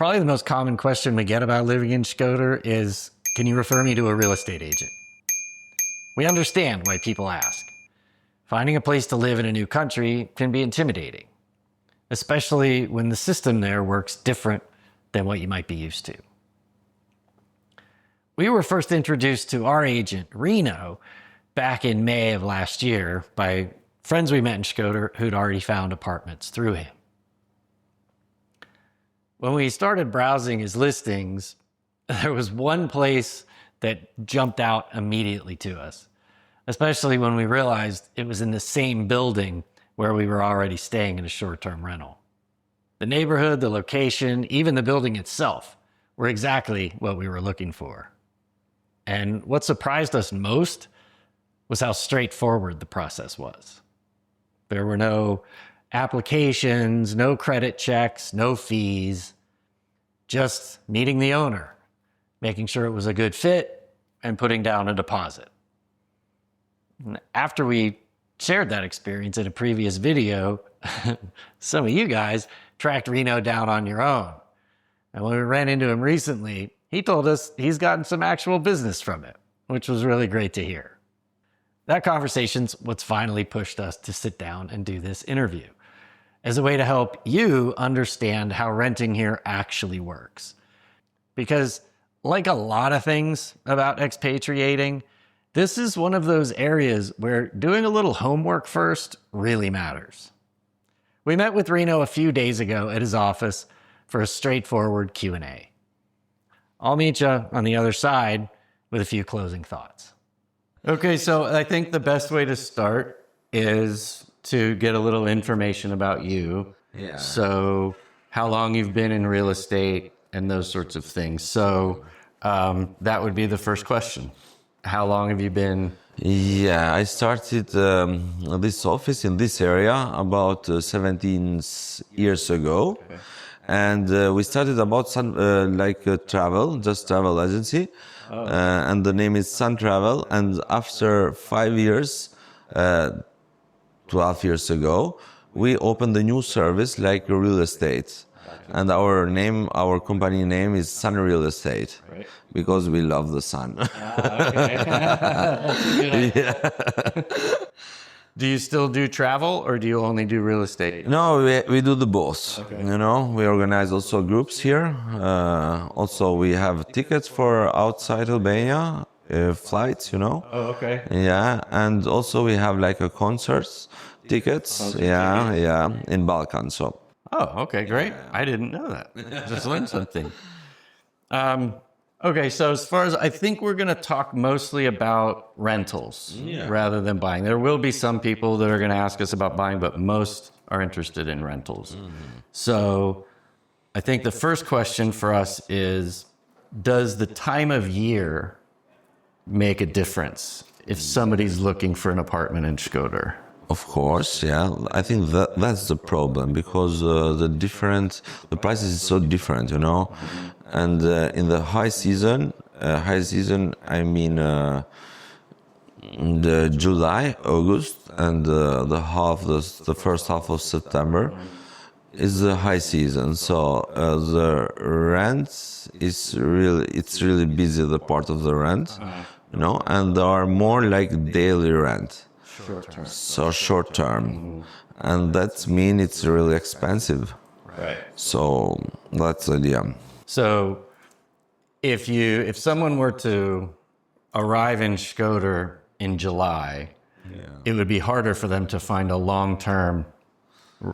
Probably the most common question we get about living in Shkodër is, can you refer me to a real estate agent? We understand why people ask. Finding a place to live in a new country can be intimidating, especially when the system there works different than what you might be used to. We were first introduced to our agent, Rino, back in May of last year by friends we met in Shkodër who'd already found apartments through him. When we started browsing his listings, there was one place that jumped out immediately to us, especially when we realized it was in the same building where we were already staying in a short-term rental. The neighborhood, the location, even the building itself were exactly what we were looking for. And what surprised us most was how straightforward the process was. There were no applications, no credit checks, no fees, just meeting the owner, making sure it was a good fit, and putting down a deposit. And after we shared that experience in a previous video, some of you guys tracked Rino down on your own. And when we ran into him recently, he told us he's gotten some actual business from it, which was really great to hear. That conversation's what's finally pushed us to sit down and do this interview as a way to help you understand how renting here actually works. Because like a lot of things about expatriating, this is one of those areas where doing a little homework first really matters. We met with Rino a few days ago at his office for a straightforward Q&A. I'll meet you on the other side with a few closing thoughts. Okay, so I think the best way to start is to get a little information about you. Yeah. So how long you've been in real estate and those sorts of things. So that would be the first question. How long have you been? Yeah, I started this office in this area about 17 years ago. Okay. And we started about travel agency. Oh. And the name is Sun Travel. And after 5 years, 12 years ago, we opened a new service like real estate. And our company name is Sun Real Estate, right, because we love the sun. Okay. Yeah. Do you still do travel or do you only do real estate? No, we do the both. Okay. You know, we organize also groups here. Also, we have tickets for outside Albania, flights, you know. Oh, okay. Yeah, and also we have like a concerts tickets. Yeah, in Balkan. So. Oh, okay, great. I didn't know that. Just learned something. Okay, so as far as, I think we're going to talk mostly about rentals rather than buying. There will be some people that are going to ask us about buying, but most are interested in rentals. So I think the first question for us is, does the time of year make a difference if somebody's looking for an apartment in Shkodër? Of course, yeah. I think that's the problem, because the prices is so different, you know. And in the high season, I mean the July, August, and the first half of September is the high season. So the rent is really busy, the part of the rent, you know, and there are more like daily rent. Short-term. So short-term, and that means it's really expensive. Right. So that's the idea. So if someone were to arrive in Shkodër in July, it would be harder for them to find a long-term,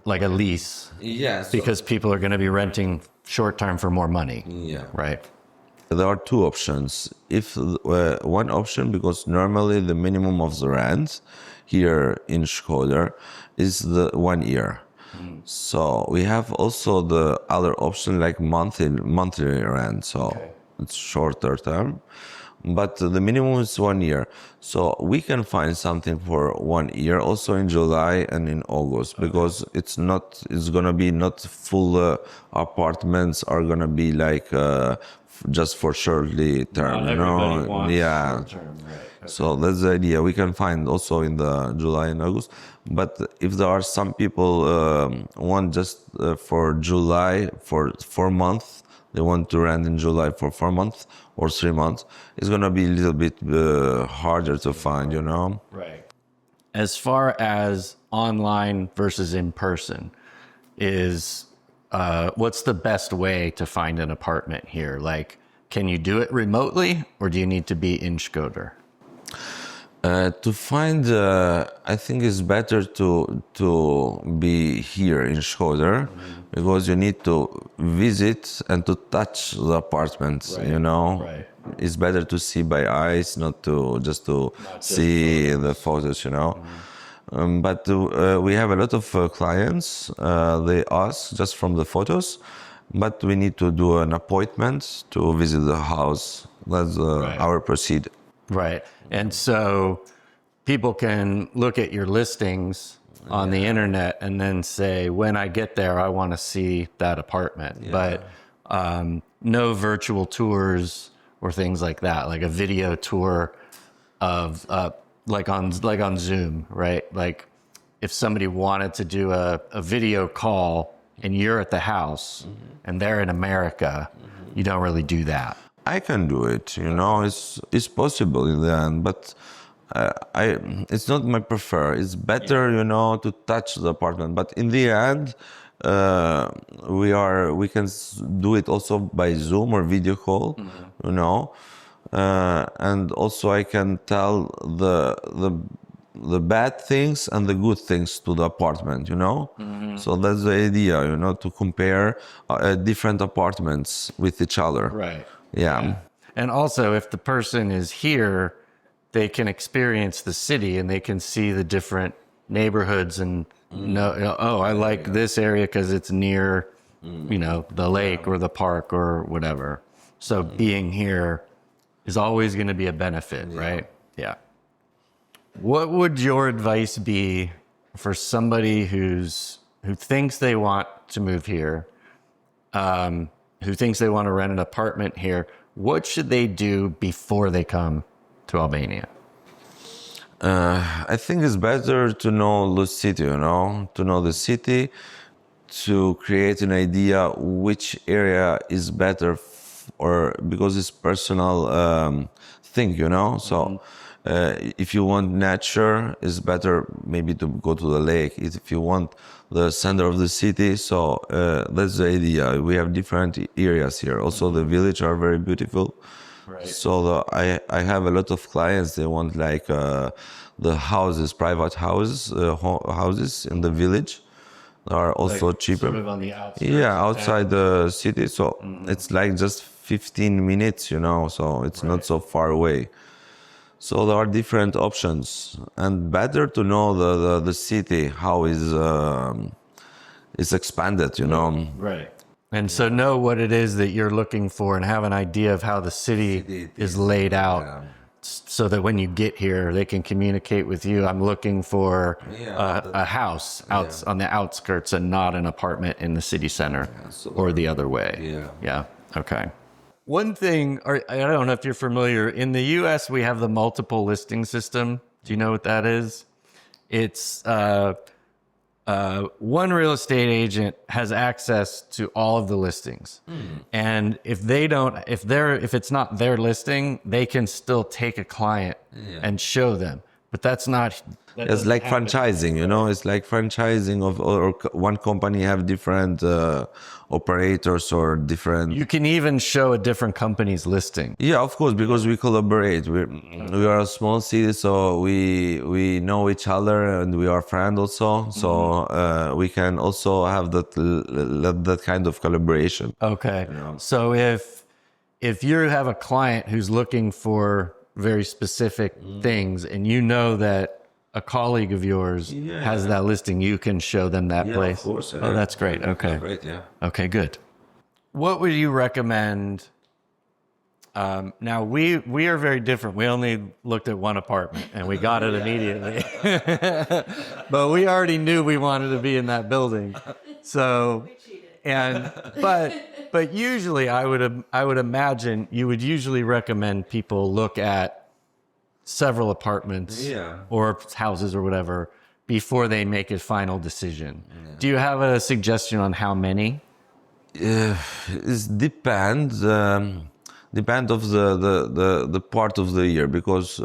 like a lease. Yes. Because people are going to be renting short-term for more money. Yeah. Right. There are two options. If one option, because normally the minimum of the rent here in Shkodër is the 1 year. So we have also the other option like monthly rent. So it's shorter term, but the minimum is 1 year. So we can find something for 1 year also in July and in August, because it's gonna be not full apartments are gonna be like just for shortly term. Not everybody wants short term, right? Okay. So that's the idea. We can find also in the July and August. But if there are some people want just for July, for 4 months, they want to rent in July for 4 months or 3 months, it's gonna be a little bit harder to find, you know. Right. As far as online versus in person, is what's the best way to find an apartment here? Like, can you do it remotely, or do you need to be in Shkodër? To find, I think it's better to be here in Shkodër, because you need to visit and to touch the apartments. You know, Right. it's better to see by eyes, not to just see the photos. You know, but we have a lot of clients. They ask just from the photos, but we need to do an appointment to visit the house. That's our procedure. Right. And so people can look at your listings on the internet and then say, when I get there, I want to see that apartment. But no virtual tours or things like that, like a video tour of like on Zoom, right? Like if somebody wanted to do a video call and you're at the house and they're in America, you don't really do that. I can do it, you know, it's possible in the end, but it's not my prefer. It's better, you know, to touch the apartment. But in the end, we can do it also by Zoom or video call, you know, and also I can tell the bad things and the good things to the apartment, you know. So that's the idea, you know, to compare different apartments with each other. Right. Yeah. And also, if the person is here, they can experience the city and they can see the different neighborhoods and know, oh, I like this area because it's near, you know, the lake or the park or whatever. So being here is always going to be a benefit, right? Yeah. What would your advice be for somebody who thinks they want to move here, who thinks they want to rent an apartment here? What should they do before they come to Albania? I think it's better to know the city, you know, to know the city, to create an idea which area is better, or because it's personal thing, you know. So if you want nature, it's better maybe to go to the lake. If you want the center of the city, so that's the idea. We have different areas here. Also, the village are very beautiful. Right. So I have a lot of clients. They want like the houses, private houses, houses in the village. They are also Like cheaper. sort of on the outskirts. Yeah, outside the city. So it's like just 15 minutes, you know. So it's not so far away. So there are different options, and better to know the city, how is expanded, you know. Right. And so know what it is that you're looking for and have an idea of how the city is laid out, so that when you get here, they can communicate with you. I'm looking for a house out on the outskirts and not an apartment in the city center, or the other way. Yeah. Okay. One thing, or I don't know if you're familiar, in the US, we have the multiple listing system. Do you know what that is? It's one real estate agent has access to all of the listings. And if it's not their listing, they can still take a client and show them. But that's not. It's like franchising, you know. It's like franchising of, or one company have different operators or different. You can even show a different company's listing. Yeah, of course, because we collaborate. We are a small city, so we know each other and we are friends also. So we can also have that kind of collaboration. Okay. So if you have a client who's looking for very specific things, and you know that a colleague of yours has that listing, you can show them that place. Of course. Oh, that's great. Okay. Great, yeah. Okay, good. What would you recommend? Now we are very different. We only looked at one apartment and we got it immediately. But we already knew we wanted to be in that building. So, but usually I would imagine you would usually recommend people look at several apartments or houses or whatever before they make a final decision. Do you have a suggestion on how many? It depend of the part of the year, because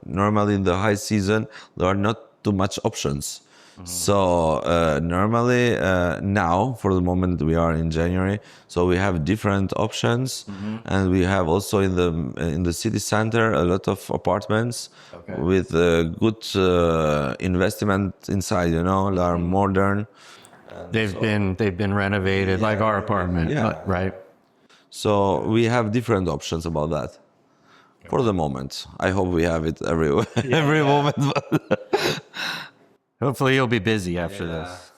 normally in the high season there are not too much options. So normally now, for the moment, we are in January, so we have different options, and we have also in the city center a lot of apartments with good investment inside. You know, they are modern. They've been renovated like our apartment, right? So we have different options about that. For the moment, I hope we have it everywhere, every moment. Hopefully you'll be busy after this.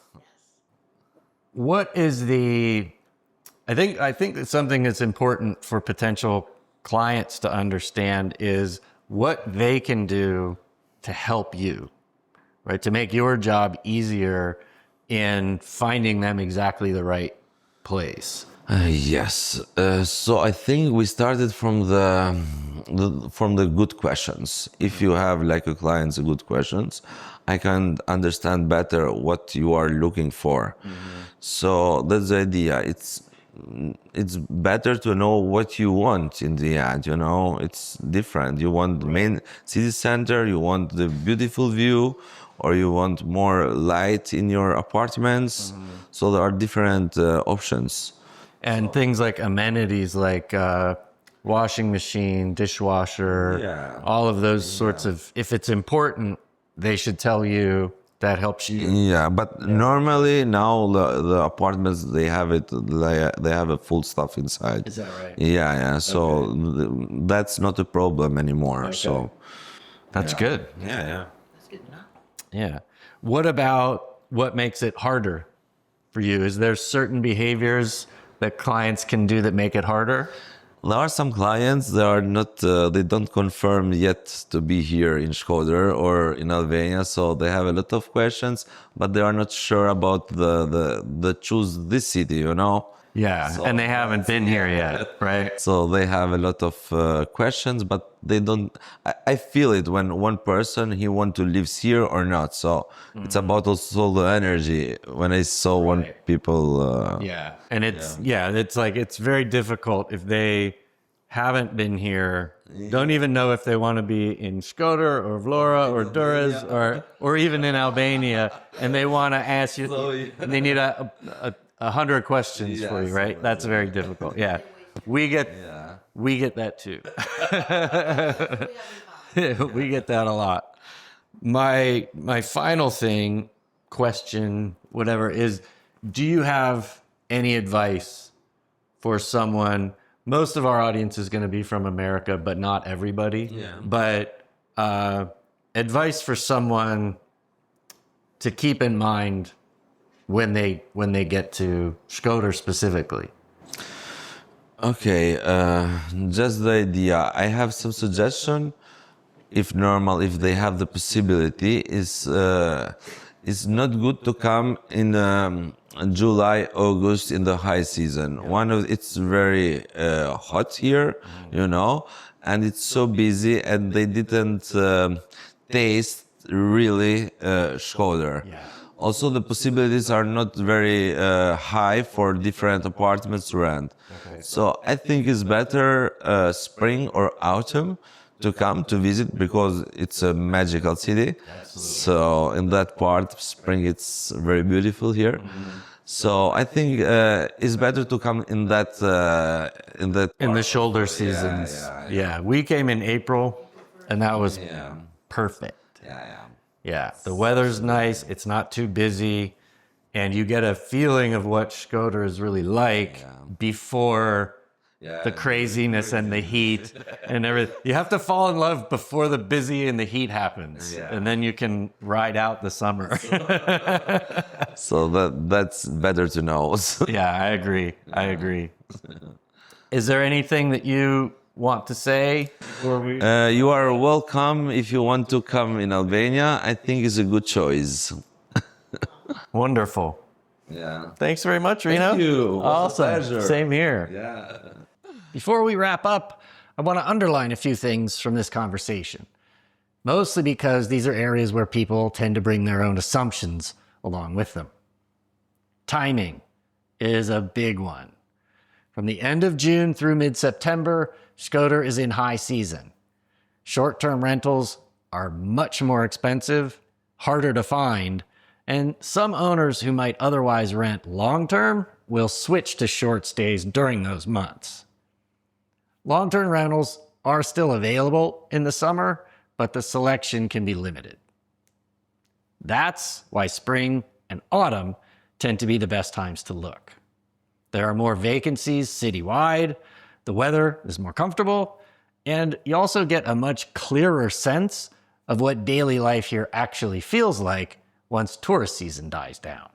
What is I think that something that's important for potential clients to understand is what they can do to help you, right? To make your job easier in finding them exactly the right place. Yes. So I think we started from the good questions. If you have like a client's good questions, I can understand better what you are looking for. So that's the idea. It's better to know what you want in the end. You know, it's different. You want the main city center, you want the beautiful view, or you want more light in your apartments. So there are different options. And things like amenities like washing machine, dishwasher, all of those sorts of, if it's important, they should tell you. That helps you. Yeah, but normally now the apartments, they have a full stuff inside. Is that right? Yeah. So that's not a problem anymore. So that's good. Yeah. That's good enough. Yeah. What about what makes it harder for you? Is there certain behaviors that clients can do that make it harder? There are some clients that are not, they don't confirm yet to be here in Shkodër or in Albania, so they have a lot of questions, but they are not sure about the choose this city, you know? Yeah, So and they haven't been here yet, right? So they have a lot of questions, but they don't. I feel it when one person he want to live here or not. So it's about also the energy. When I saw one people, And it's like it's very difficult if they haven't been here, don't even know if they want to be in Shkodër or Vlora or Durrës or even in Albania, and they want to ask you, and they need a 100 questions for you, right? That's very difficult. Yeah, we get that too. We get that a lot. My final question, whatever, is, do you have any advice for someone? Most of our audience is going to be from America, but not everybody. Yeah. But advice for someone to keep in mind when they get to Shkodër specifically. Okay, just the idea. I have some suggestion. If they have the possibility, is it's not good to come in July, August in the high season. It's very hot here, you know, and it's so busy, and they didn't taste really Shkodër. Also, the possibilities are not very high for different apartments to rent. So I think it's better spring or autumn to come to visit, because it's a magical city. So in that part, spring, it's very beautiful here. So I think it's better to come in the shoulder seasons. Yeah, we came in April, and that was perfect. Yeah, the weather's nice. It's not too busy, and you get a feeling of what Shkodër is really like before the craziness and the heat and everything. You have to fall in love before the busy and the heat happens, and then you can ride out the summer. So that's better to know. Yeah, I agree. Is there anything that you want to say? You are welcome if you want to come in Albania. I think it's a good choice. Wonderful. Yeah. Thanks very much, Rino. Thank you. Awesome. Same here. Yeah. Before we wrap up, I want to underline a few things from this conversation, mostly because these are areas where people tend to bring their own assumptions along with them. Timing, is a big one. From the end of June through mid-September, Shkodër is in high season. Short-term rentals are much more expensive, harder to find, and some owners who might otherwise rent long-term will switch to short stays during those months. Long-term rentals are still available in the summer, but the selection can be limited. That's why spring and autumn tend to be the best times to look. There are more vacancies citywide, the weather is more comfortable, and you also get a much clearer sense of what daily life here actually feels like once tourist season dies down.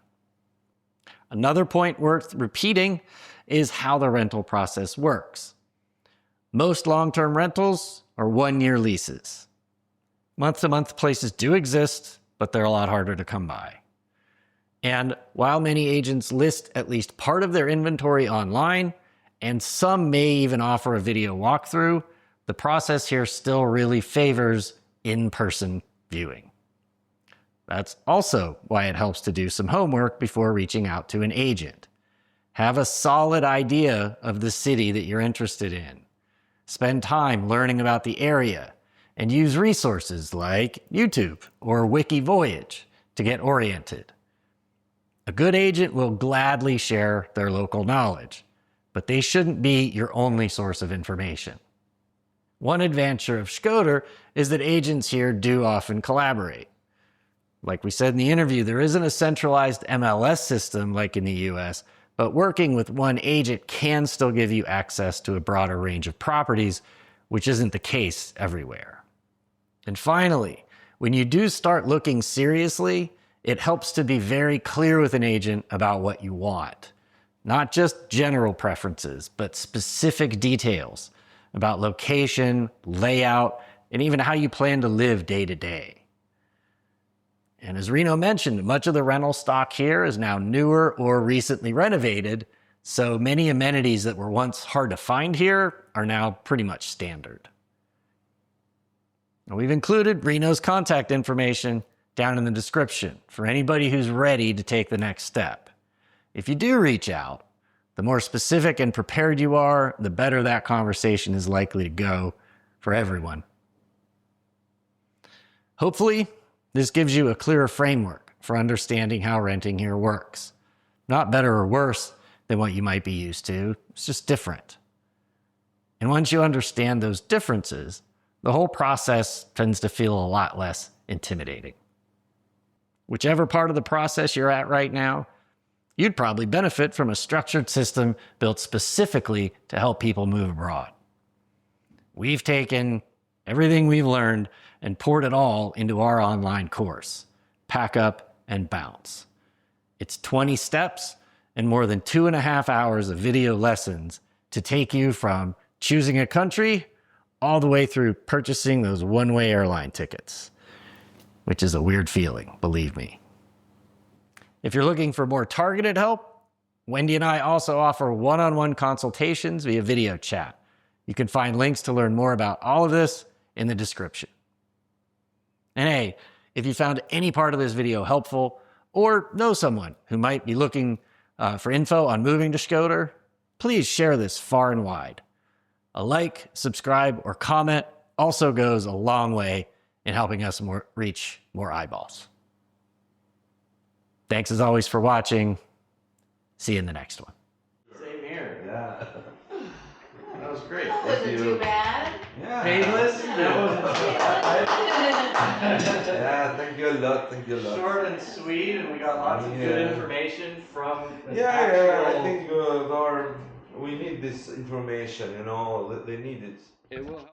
Another point worth repeating is how the rental process works. Most long-term rentals are one-year leases. Month-to-month places do exist, but they're a lot harder to come by. And while many agents list at least part of their inventory online, and some may even offer a video walkthrough, the process here still really favors in-person viewing. That's also why it helps to do some homework before reaching out to an agent. Have a solid idea of the city that you're interested in. Spend time learning about the area, and use resources like YouTube or Wikivoyage to get oriented. A good agent will gladly share their local knowledge, but they shouldn't be your only source of information. One advantage of Shkodër is that agents here do often collaborate. Like we said in the interview, there isn't a centralized MLS system like in the US, but working with one agent can still give you access to a broader range of properties, which isn't the case everywhere. And finally, when you do start looking seriously, it helps to be very clear with an agent about what you want. Not just general preferences, but specific details about location, layout, and even how you plan to live day to day. And as Rino mentioned, much of the rental stock here is now newer or recently renovated, so many amenities that were once hard to find here are now pretty much standard. Now, we've included Rino's contact information down in the description for anybody who's ready to take the next step. If you do reach out, the more specific and prepared you are, the better that conversation is likely to go for everyone. Hopefully, this gives you a clearer framework for understanding how renting here works. Not better or worse than what you might be used to, it's just different. And once you understand those differences, the whole process tends to feel a lot less intimidating. Whichever part of the process you're at right now, you'd probably benefit from a structured system built specifically to help people move abroad. We've taken everything we've learned and poured it all into our online course, Pack Up and Bounce. It's 20 steps and more than 2.5 hours of video lessons to take you from choosing a country all the way through purchasing those one-way airline tickets, which is a weird feeling, believe me. If you're looking for more targeted help, Wendy and I also offer one-on-one consultations via video chat. You can find links to learn more about all of this in the description. And hey, if you found any part of this video helpful or know someone who might be looking for info on moving to Shkodër, please share this far and wide. A like, subscribe, or comment also goes a long way in helping us reach more eyeballs. Thanks as always for watching. See you in the next one. Same here. Yeah. That was great. That wasn't too bad. Yeah. Painless? That wasn't too bad. Yeah, thank you a lot. Thank you a lot. Short and sweet, and we got lots of good information from an Yeah, I actual... think we need this information, they need it. It will help.